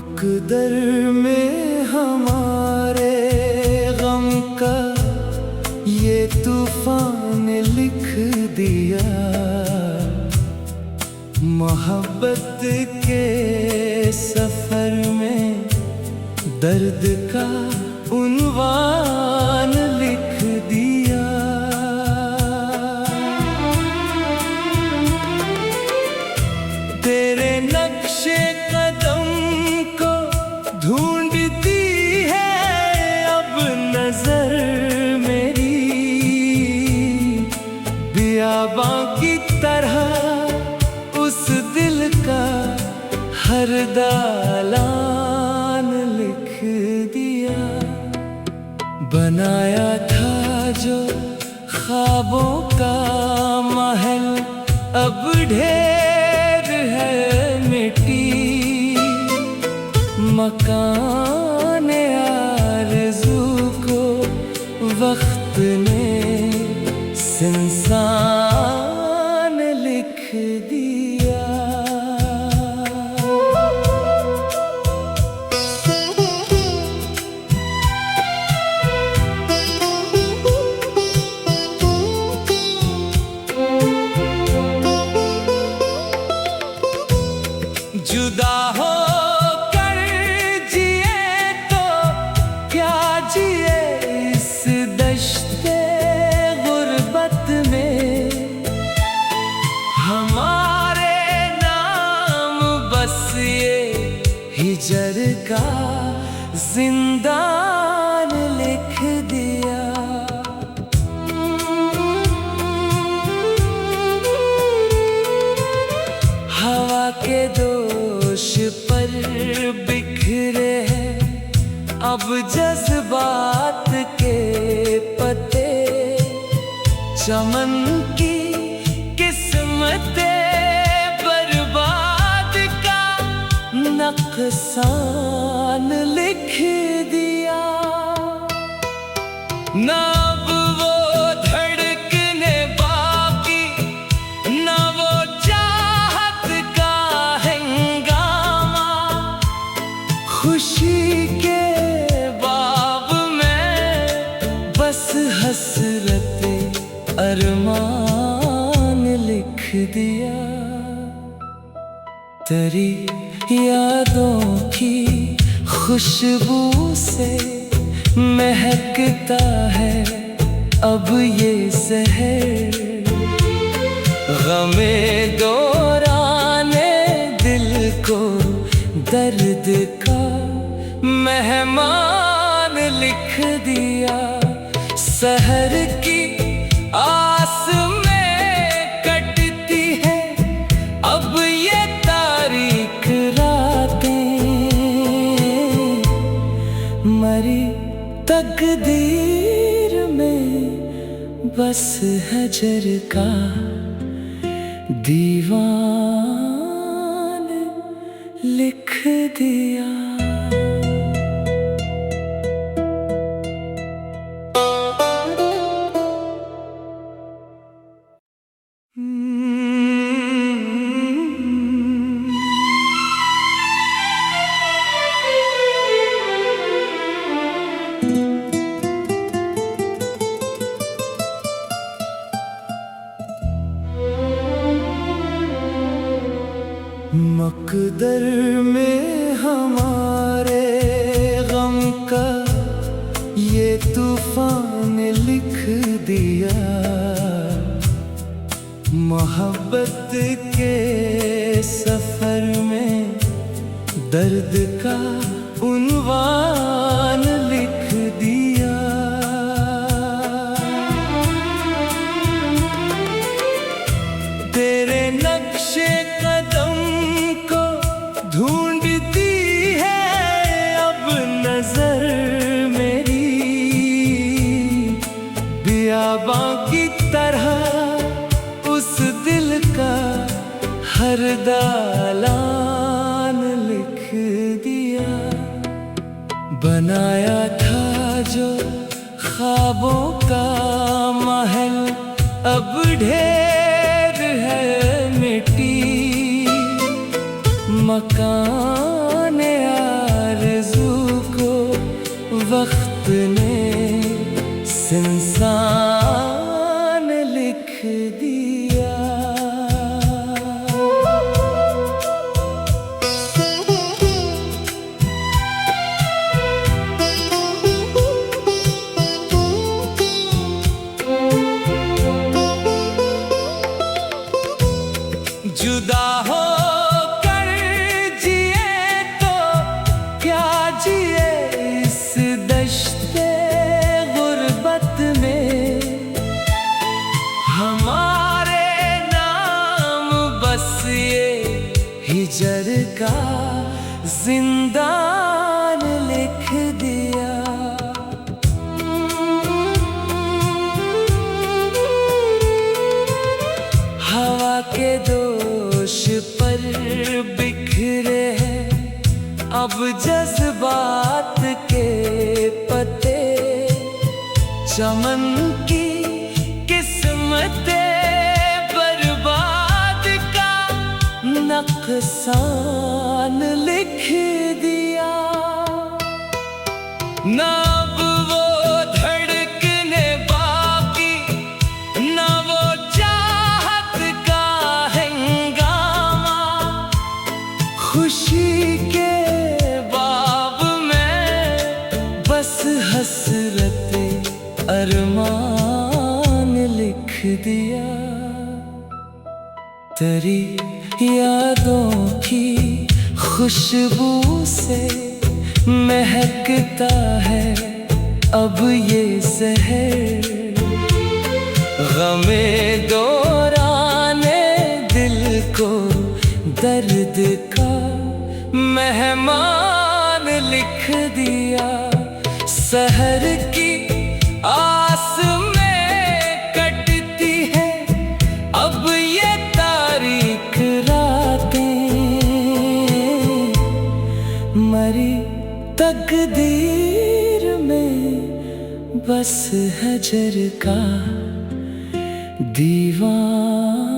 मकदर में हमारे गम का ये तूफान लिख दिया। मोहब्बत के सफर में दर्द का उन्वान लिख दिया। तेरे नक्शे कदम को ढूंढती है अब नजर मेरी, बियाबां की तरह उस दिल का हर दालान लिख दिया। बनाया था जो ख्वाबों का महल अब ढेर है मिट्टी। मकान आरज़ू को वक्त ने सुनसान लिख दिया। जुदा हो कर जिए तो क्या जिए इस दश्ते गुर्बत में। हमारे नाम बस ये हिजर का जिंदान लिख दिया। हवा के दोष पर बिखरे हैं अब जज्बात के पत्ते। चमन की किस्मतें बर्बाद का नक्सान लिख दिया। ना अब वो धड़कने बाकी, ना वो चाहत का हंगामा। खुशी के बाब में बस हसरते अरमान लिख दिया। तेरी यादों की खुशबू से महकता है अब ये शहर। गमे दौराने दिल को दर्द का मेहमान लिख दिया। शहर की आस में कटती है अब ये तारीख रातें। मरी तकदीर में बस हजर का दीवान लिख दिया। मकदर में हमारे गम का ये तूफान लिख दिया। मोहब्बत के सफर में दर्द का उन्वान लिख दिया। तेरे नक्शे कदम को ढूंढती है अब नजर मेरी, बियाबां की तरह उस दिल का हर दालान लिख दिया। बनाया था जो ख्वाबों का महल अब ढेर है मिट्टी। मकान जुदा हो कर जिए तो क्या जिए इस दश्ते गुर्बत में। हमारे नाम बस ये हिजर का जिंदान लिख दिया। हवा के दोष पर बिखरे हैं अब जज्बात के पत्ते। चमन की किस्मतें बर्बाद का नक्सान लिख दिया। ना अब वो धड़कने बाकी, ना वो चाहत का हंगामा। खुशी के बाब में बस हसरते अरमान लिख दिया। तेरी यादों की खुशबू से महकता है अब ये शहर। गमे दौराने दिल को दर्द का मेहमान लिख दिया। शहर की आस में कटती है अब ये तारीख रातें। मरी तकदीर में बस हजर का दीवान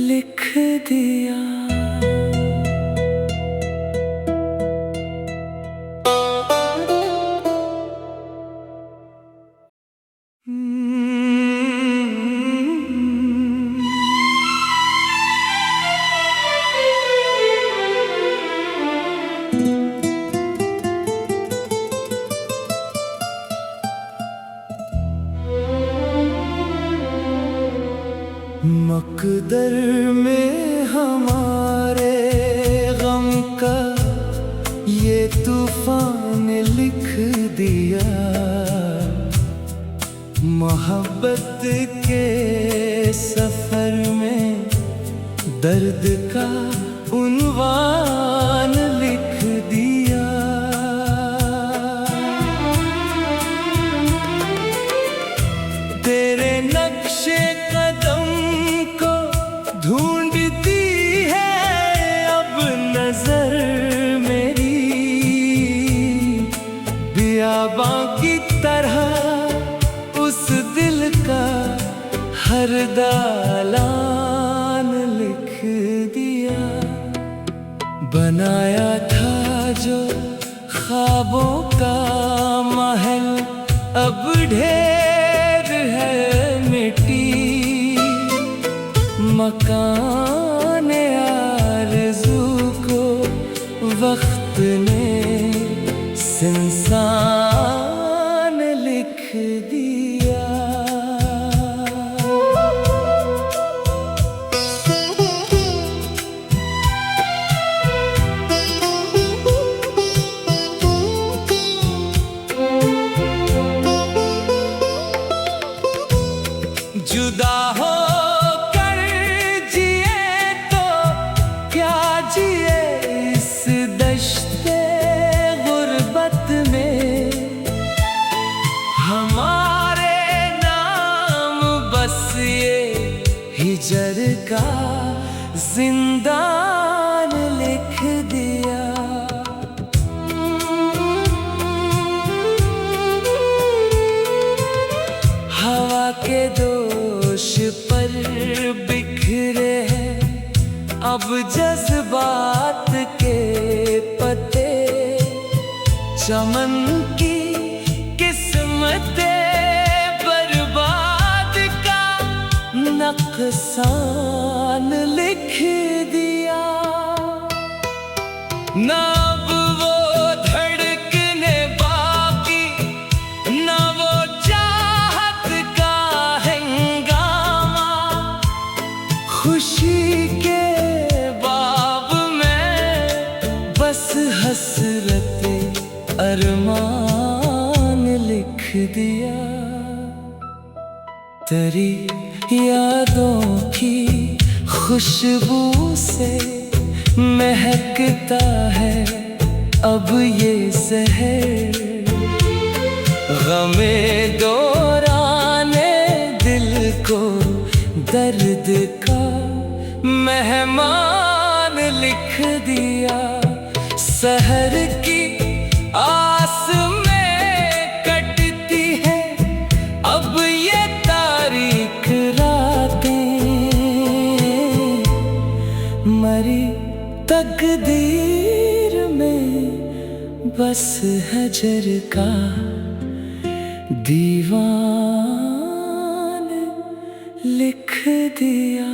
लिख दिया। मकदर में हमारे गम का ये तूफान लिख दिया। मोहब्बत के सफर में दर्द का उन्वान लिख दिया। तेरे नक्शे कदम को ढूंढती है अब नजर मेरी। बियाबां की तरह उस दिल का हर दालान लिख दिया। बनाया था जो ख्वाबों का महल अब ढेर है मिट्टी। मकान आरज़ू को वक्त ने सुनसान लिख दिया। जुदा हो कर जिए तो क्या जिए इस दश्ते गुर्बत में। हमारे नाम बस ये हिजर का जिंदान लिख दिया। हवा के दोष पर बिखरे हैं अब जज्बात के पत्ते। चमन की किस्मतें बर्बाद का नक्सान लिख दिया। ना अब वो धड़कने बाकी, ना वो चाहत का हंगामा। खुशी के बाब में बस हसरते अरमान लिख दिया। तेरी यादों की खुशबू से महकता है अब ये शहर। गमे दौराने दिल को दर्द का मेहमान लिख दिया। शहर की आस में कटती है अब ये तारीख रातें। मरी तकदीर में बस हजर का दीवान लिख दिया।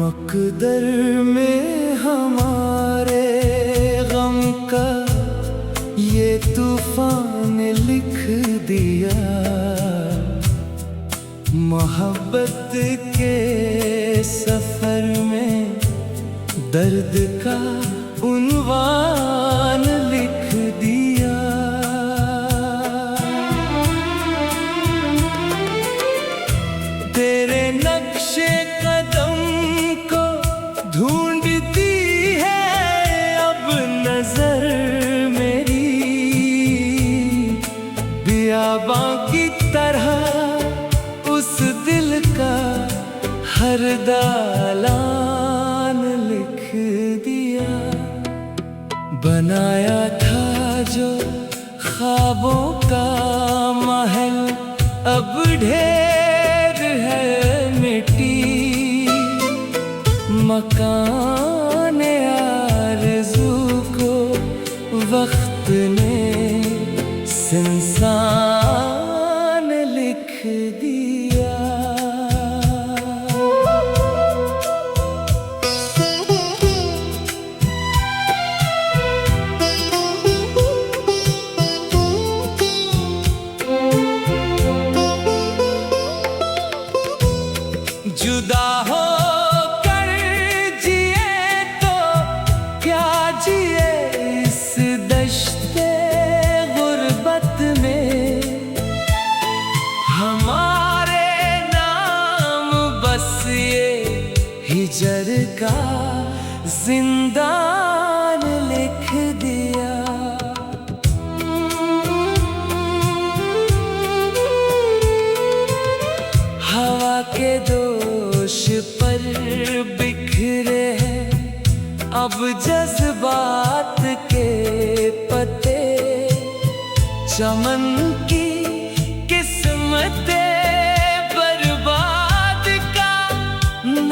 मकदर में हमारे गम का ये तूफान लिख दिया। मोहब्बत के सफर में दर्द का उन्वान लिख दिया। तेरे नक्शे कदम ढूंढती है अब नजर मेरी। बियाबां की तरह उस दिल का हर दालान लिख दिया। बनाया था जो ख्वाबों का महल अब ढेर है मिट्टी। मकान आरज़ू को वक्त ने सुनसान लिख दिया। जुदा हो हिजर का जिंदान लिख दिया। हवा के दोष पर बिखरे हैं अब जज्बात के पत्ते। चमन की किस्मतें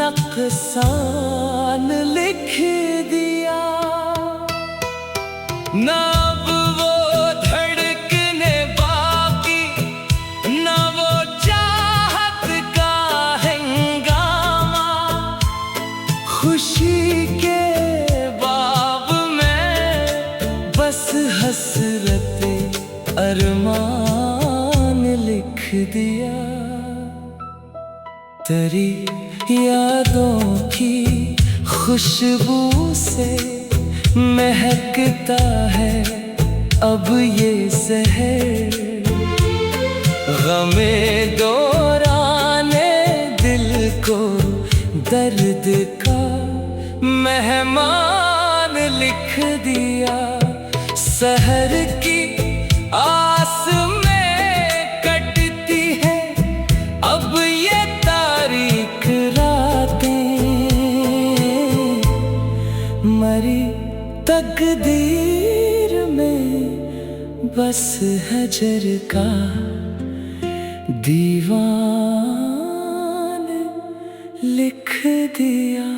नक्सान लिख दिया। ना अब वो धड़कने बाकी ना वो चाहत का हंगामा। खुशी के बाब में बस हसरते अरमान लिख दिया। तेरी यादों की खुशबू से महकता है अब ये शहर। गमे दौराने दिल को दर्द का मेहमान लिख दिया। शहर की आस में कटती है अब ये तारीख रातें। मरी तकदीर में बस हजर का दीवान लिख दिया।